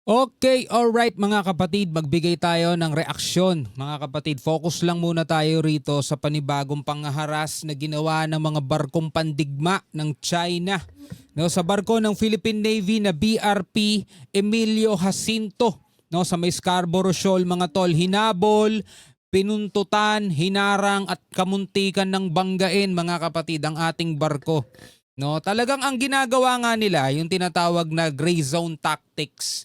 Okay, alright mga kapatid, magbigay tayo ng reaksyon. Mga kapatid, focus lang muna tayo rito sa panibagong panghaharas na ginawa ng mga barkong pandigma ng China. No, sa barko ng Philippine Navy na BRP Emilio Jacinto, no, sa may Scarborough Shoal mga tol, hinabol, pinuntutan, hinarang at kamuntikan ng banggain mga kapatid ang ating barko. No, talagang ang ginagawa nga nila yung tinatawag na gray zone tactics.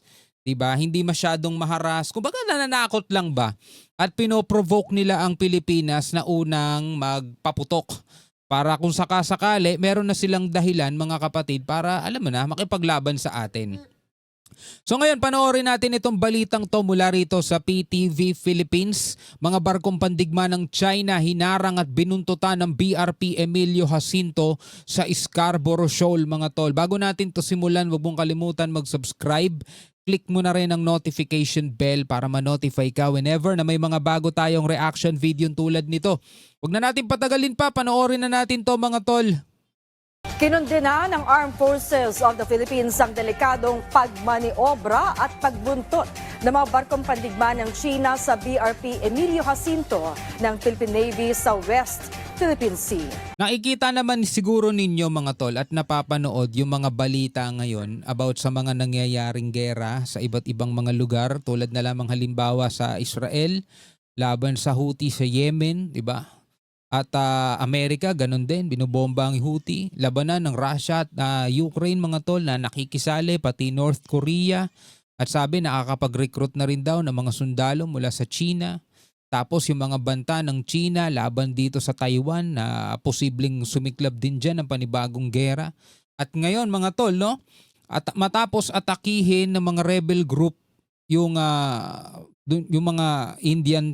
'Di ba? Hindi masyadong maharas. Kumbaga nananakot lang ba? At pinoprovoke nila ang Pilipinas na unang magpaputok. Para kung sakasakali, meron na silang dahilan mga kapatid para alam mo na makipaglaban sa atin. So ngayon panoorin natin itong balitang to mula rito sa PTV Philippines. Mga barkong pandigma ng China hinarang at binuntutan ng BRP Emilio Jacinto sa Scarborough Shoal mga tol. Bago natin to simulan, huwag mong kalimutan mag-subscribe. Click mo na rin ang notification bell para ma-notify ka whenever na may mga bago tayong reaction video tulad nito. Huwag na natin patagalin pa, panoorin na natin to mga tol. Kinundena ng Armed Forces of the Philippines ang delikadong pagmaniobra at pagbuntot ng mga barkong pandigma ng China sa BRP Emilio Jacinto ng Philippine Navy sa West Philippine Sea. Nakikita naman siguro ninyo mga tol at napapanood yung mga balita ngayon about sa mga nangyayaring gera sa iba't ibang mga lugar tulad na lamang halimbawa sa Israel, laban sa Houthi sa Yemen, di ba? At Amerika, ganun din, binobomba ang Houthi. Labanan ng Russia at Ukraine mga tol na nakikisali, pati North Korea. At sabi nakakapag-recruit na rin daw ng mga sundalo mula sa China. Tapos yung mga banta ng China laban dito sa Taiwan na posibleng sumiklab din dyan ng panibagong gera. At ngayon mga tol, no? At matapos atakihin ng mga rebel group yung mga Indian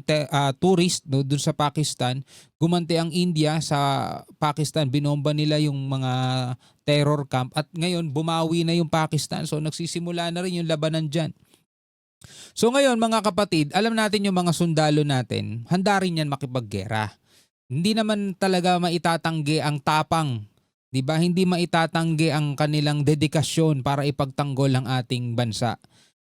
tourist no, dun sa Pakistan, gumanti ang India sa Pakistan, binomba nila yung mga terror camp at ngayon bumawi na yung Pakistan. So nagsisimula na rin yung labanan dyan. So ngayon mga kapatid, alam natin yung mga sundalo natin, handa rin yan makipaggera. Hindi naman talaga maitatanggi ang tapang, 'di ba? Hindi maitatanggi ang kanilang dedikasyon para ipagtanggol ang ating bansa.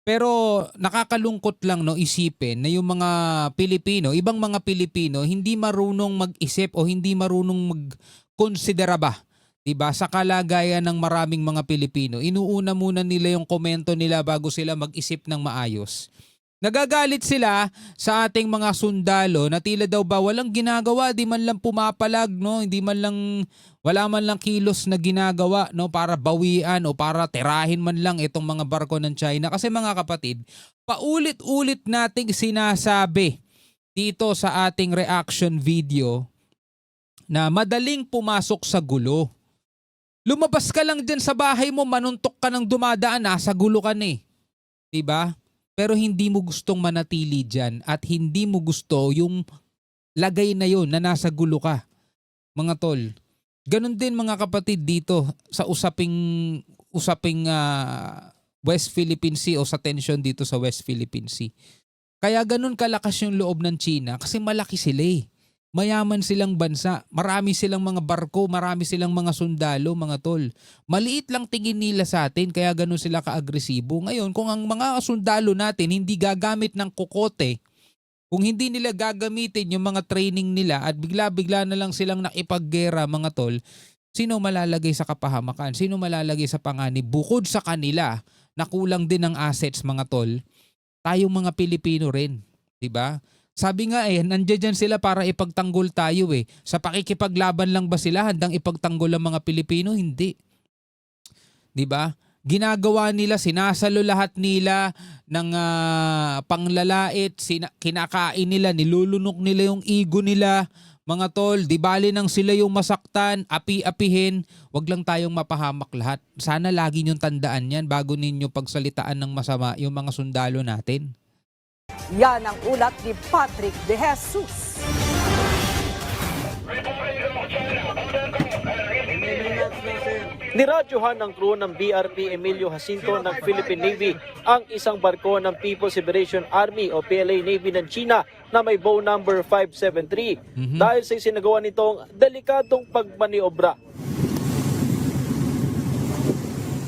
Pero nakakalungkot lang no isipin na yung mga Pilipino, ibang mga Pilipino hindi marunong mag-isip o hindi marunong mag-konsidera ba, 'di ba? Sa kalagayan ng maraming mga Pilipino, inuuna muna nila yung komento nila bago sila mag-isip ng maayos. Nagagalit sila sa ating mga sundalo na tila daw ba walang ginagawa, di man lang pumapalag, no? Hindi man lang wala man lang kilos na ginagawa no para bawian o para tirahin man lang itong mga barko ng China. Kasi mga kapatid, paulit-ulit nating sinasabi dito sa ating reaction video na madaling pumasok sa gulo. Lumabas ka lang dyan sa bahay mo, manuntok ka ng dumadaan, nasa gulo ka na eh. Diba? Pero hindi mo gustong manatili dyan at hindi mo gusto yung lagay na yun na nasa gulo ka. Mga tol, ganun din mga kapatid dito sa usaping West Philippine Sea o sa tension dito sa West Philippine Sea. Kaya ganun kalakas yung loob ng China kasi malaki sila eh. Mayaman silang bansa, marami silang mga barko, marami silang mga sundalo, mga tol. Maliit lang tingin nila sa atin kaya ganun sila ka-agresibo. Ngayon, kung ang mga sundalo natin hindi gagamit ng kokote, kung hindi nila gagamitin yung mga training nila at bigla-bigla na lang silang nakipaggera mga tol, sino malalagay sa kapahamakan? Sino malalagay sa panganib? Bukod sa kanila na kulang din ng assets mga tol, tayong mga Pilipino rin, 'di ba? Sabi nga nandiyan dyan sila para ipagtanggol tayo eh. Sa pakikipaglaban lang ba sila handang ipagtanggol ang mga Pilipino? Hindi. 'Di ba? Ginagawa nila, sinasalo lahat nila ng panglalait, kinakain nila, nilulunok nila yung ego nila. Mga tol, di bali nang sila yung masaktan, api-apihin, wag lang tayong mapahamak lahat. Sana lagi niyong tandaan yan bago ninyo pagsalitaan ng masama yung mga sundalo natin. Yan ang ulat ni Patrick De Jesus. Niradyohan ng crew ng BRP Emilio Jacinto ng Philippine Navy ang isang barko ng People's Liberation Army o PLA Navy ng China na may bow number 573 dahil sa isinagawa nitong delikadong pagmaniobra.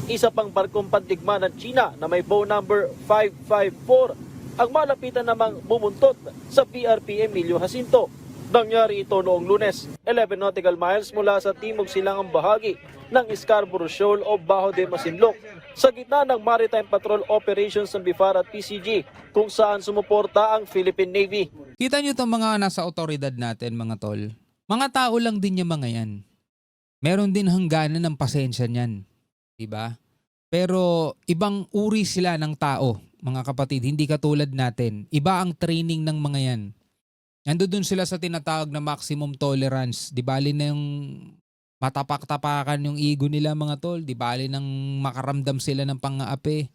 Isa pang barkong pandigma ng China na may bow number 554 ang malapitan namang bumuntot sa BRP Emilio Jacinto. Nangyari ito noong Lunes, 11 nautical miles mula sa timog silangang bahagi ng Scarborough Shoal o Bajo de Masinloc, sa gitna ng Maritime Patrol Operations ng BIFAR at PCG, kung saan sumuporta ang Philippine Navy. Kita nyo itong mga nasa otoridad natin, mga tol. Mga tao lang din yung mga yan. Meron din hangganan ng pasensya niyan. Diba? Pero ibang uri sila ng tao, mga kapatid. Hindi katulad natin. Iba ang training ng mga yan. Nandoon sila sa tinatawag na maximum tolerance. Di bali na yung matapak-tapakan yung ego nila, mga tol. Di bali nang makaramdam sila ng pang-aapi.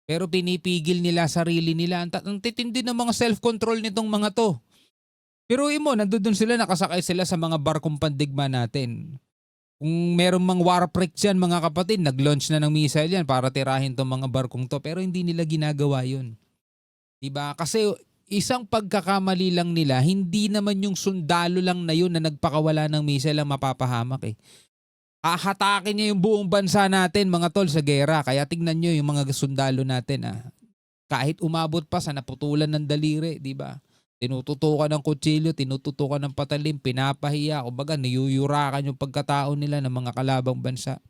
Pero pinipigil nila sarili nila. Ang titindi ng mga self-control nitong mga to. Pero imo, nandoon sila, nakasakay sila sa mga barkong pandigma natin. Kung meron mang warpreak dyan, mga kapatid, nag-launch na ng missile yan para tirahin tong mga barkong to. Pero hindi nila ginagawa yun. Diba? Kasi isang pagkakamali lang nila, hindi naman yung sundalo lang na yun na nagpakawala ng missile ang mapapahamak eh. Hahatakin niya yung buong bansa natin, mga tol, sa gera. Kaya tignan nyo yung mga sundalo natin. Kahit umabot pa sa naputulan ng daliri, di ba? Tinututukan ng kutsilyo, tinututukan ng patalim, pinapahiya, kumbaga niyuyurakan yung pagkatao nila ng mga kalabang bansa.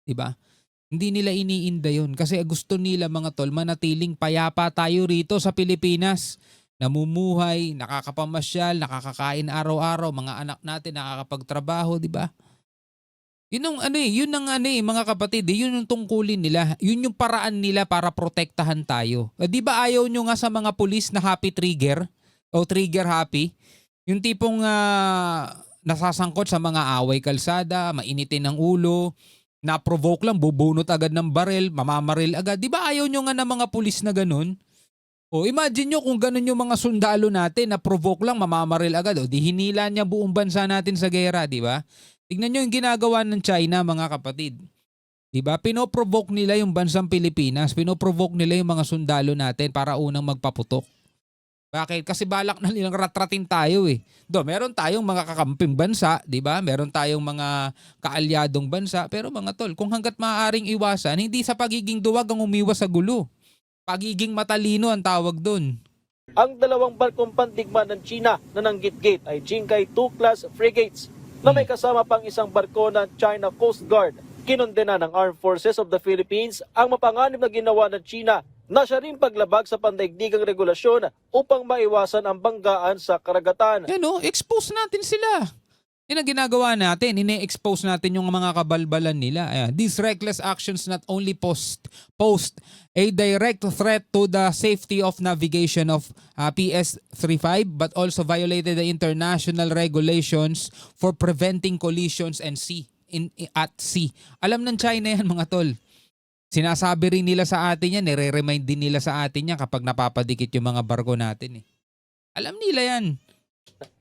Di ba? Hindi nila iniinda yun kasi gusto nila, mga tol, manatiling payapa tayo rito sa Pilipinas. Namumuhay, nakakapamasyal, nakakakain araw-araw, mga anak natin nakakapagtrabaho, di ba? Yun ang mga kapatid, yun yung tungkulin nila. Yun yung paraan nila para protektahan tayo. Di ba ayaw nyo nga sa mga pulis na happy trigger o trigger happy? Yung tipong nasasangkot sa mga away kalsada, mainitin ng ulo, na-provoke lang, bubunot agad ng baril, mamamaril agad. Di ba ayaw nyo nga ng mga pulis na ganun? O imagine nyo kung ganun yung mga sundalo natin, na-provoke lang, mamamaril agad. O di hinila niya buong bansa natin sa gera, di ba? Tignan nyo yung ginagawa ng China, mga kapatid. Diba? Pinoprovoke nila yung bansang Pilipinas. Pinoprovoke nila yung mga sundalo natin para unang magpaputok. Bakit? Kasi balak na nilang ratratin tayo eh. Meron tayong mga kakamping bansa, diba? Meron tayong mga kaalyadong bansa. Pero mga tol, kung hanggat maaaring iwasan, hindi sa pagiging duwag ang umiwas sa gulo. Pagiging matalino ang tawag doon. Ang dalawang barkong pandigma ng China na nanggit-git ay Jinkai 2 class frigates na may kasama pang isang barko ng China Coast Guard. Kinondena ng Armed Forces of the Philippines ang mapanganib na ginawa ng China na siya rin paglabag sa pandaigdigang regulasyon upang maiwasan ang banggaan sa karagatan. Expose natin sila. Yan ang ginagawa natin. Ine-expose natin yung mga kabalbalan nila. These reckless actions not only post a direct threat to the safety of navigation of PS-35 but also violated the international regulations for preventing collisions at sea. Alam ng China yan, mga tol. Sinasabi rin nila sa atin yan, nire-remind din nila sa atin yan kapag napapadikit yung mga barko natin. Alam nila yan.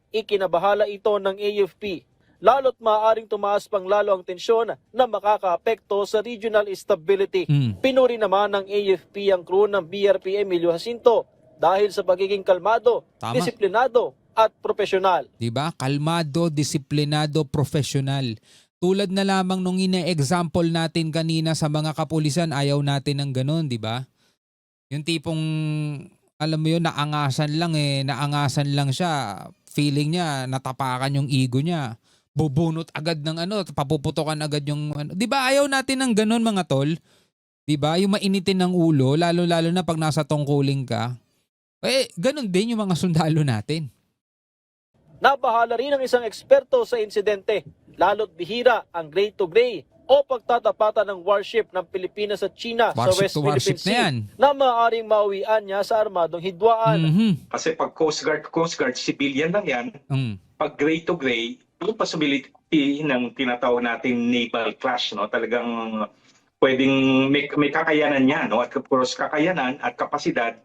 Ikinabahala ito ng AFP, lalo't maaaring tumaas pang lalo ang tensyon na makakaapekto sa regional stability. Pinuri naman ng AFP ang crew ng BRP Emilio Jacinto dahil sa pagiging kalmado, disiplinado at profesional. Diba? Kalmado, disiplinado, profesional. Tulad na lamang nung ine-example natin kanina sa mga kapulisan, ayaw natin ng ganun, diba? Yung tipong, alam mo yun, naangasan lang siya. Feeling niya, natapakan yung ego niya. Bubunot agad ng papuputokan agad yung Diba ayaw natin ng ganun, mga tol? Diba? Yung mainitin ng ulo, lalo-lalo na pag nasa tungkuling ka. Ganun din yung mga sundalo natin. Nabahala rin ang isang eksperto sa insidente, lalo't bihira ang gray-to-gray o pagtatapatan ng warship ng Pilipinas at China sa West Philippine Sea na maaaring mauwian niya sa armadong hidwaan. Kasi pag Coast Guard, civilian lang yan. Pag gray-to-gray, yung possibility ng tinatawag natin naval clash, no? Talagang pwedeng may kakayanan niya, no? At of course, kakayanan at kapasidad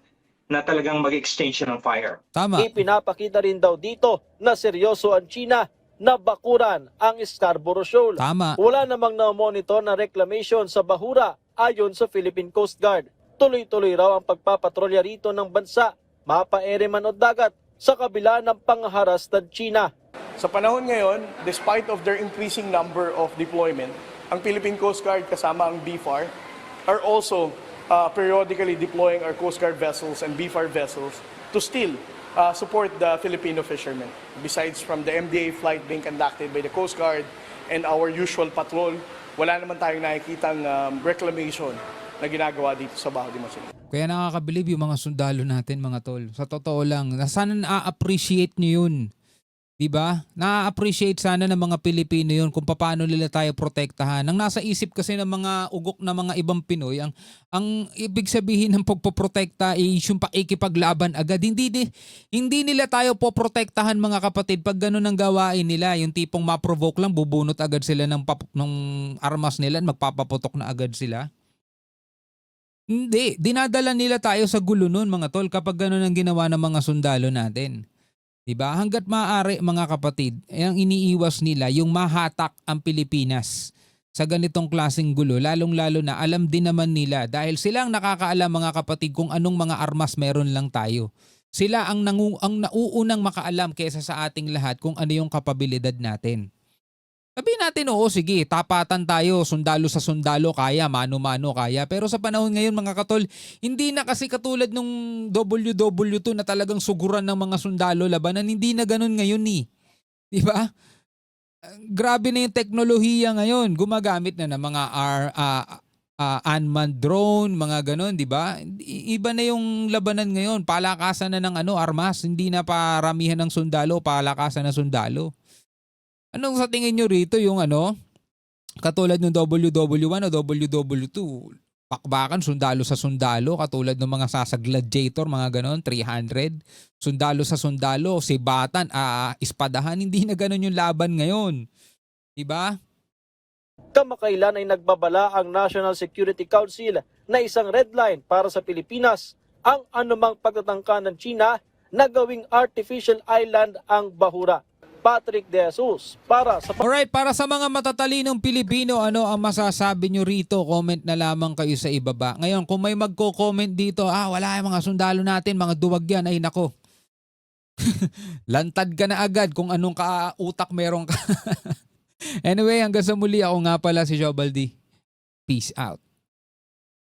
na talagang mag-exchange ng fire. Tama. Ipinapakita rin daw dito na seryoso ang China na bakuran ang Scarborough Shoal. Tama. Wala namang na-monitor na reclamation sa bahura ayon sa Philippine Coast Guard. Tuloy-tuloy raw ang pagpapatrolya rito ng bansa, mapa-ere man o dagat, sa kabila ng pangharas ng China. Sa panahon ngayon, despite of their increasing number of deployment, ang Philippine Coast Guard kasama ang BFAR are also periodically deploying our Coast Guard vessels and BFAR vessels to still support the Filipino fishermen. Besides from the MDA flight being conducted by the Coast Guard and our usual patrol, wala naman tayong nakikitang reclamation na ginagawa dito sa Baho de Masinloc. Kaya nakakabilib yung mga sundalo natin, mga tol. Sa totoo lang, sana na-appreciate nyo yun. Diba? Na-appreciate sana ng mga Pilipino yun kung paano nila tayo protektahan. Ang nasa isip kasi ng mga ugok na mga ibang Pinoy, ang ibig sabihin ng pagpoprotekta is yung pakikipaglaban agad. Hindi nila tayo poprotektahan, mga kapatid, pag ganun ang gawain nila. Yung tipong ma-provoke lang, bubunot agad sila ng armas nila, magpapaputok na agad sila. Hindi, dinadala nila tayo sa gulo nun, mga tol, kapag ganun ang ginawa ng mga sundalo natin. Diba? Hanggat maaari, mga kapatid, ang iniiwas nila yung mahatak ang Pilipinas sa ganitong klaseng gulo, lalong-lalo na alam din naman nila dahil sila ang nakakaalam, mga kapatid, kung anong mga armas meron lang tayo. Sila ang nauunang makaalam kaysa sa ating lahat kung ano yung kapabilidad natin. Sabihin natin, oo, sige, tapatan tayo, sundalo sa sundalo, kaya, mano-mano, kaya. Pero sa panahon ngayon, mga katol, hindi na kasi katulad nung WW2 na talagang suguran ng mga sundalo labanan. Hindi na ganun ngayon eh. Diba? Grabe na yung teknolohiya ngayon. Gumagamit na ng mga unmanned drone, mga ganun, diba? Iba na yung labanan ngayon. Palakasan na ng armas. Hindi na paramihan ng sundalo, palakasan na sundalo. Anong sa tingin nyo rito yung katulad ng WW1 o WW2? Pakbakan, sundalo sa sundalo, katulad ng mga Sasa Gladiator, mga ganon, 300. Sundalo sa sundalo, sibatan, ispadahan, hindi na ganon yung laban ngayon. Diba? Kamakailan ay nagbabala ang National Security Council na isang red line para sa Pilipinas ang anumang pagtatangka ng China na gawing artificial island ang Bahura. Patrick De Jesus para sa... Alright, para sa mga matatalinong Pilipino, ano ang masasabi nyo rito? Comment na lamang kayo sa ibaba. Ngayon, kung may magko-comment dito, wala yung mga sundalo natin, mga duwag yan, ay nako. Lantad ka na agad kung anong utak meron ka. Anyway, hanggang sa muli, ako nga pala si Jobaldi. Peace out.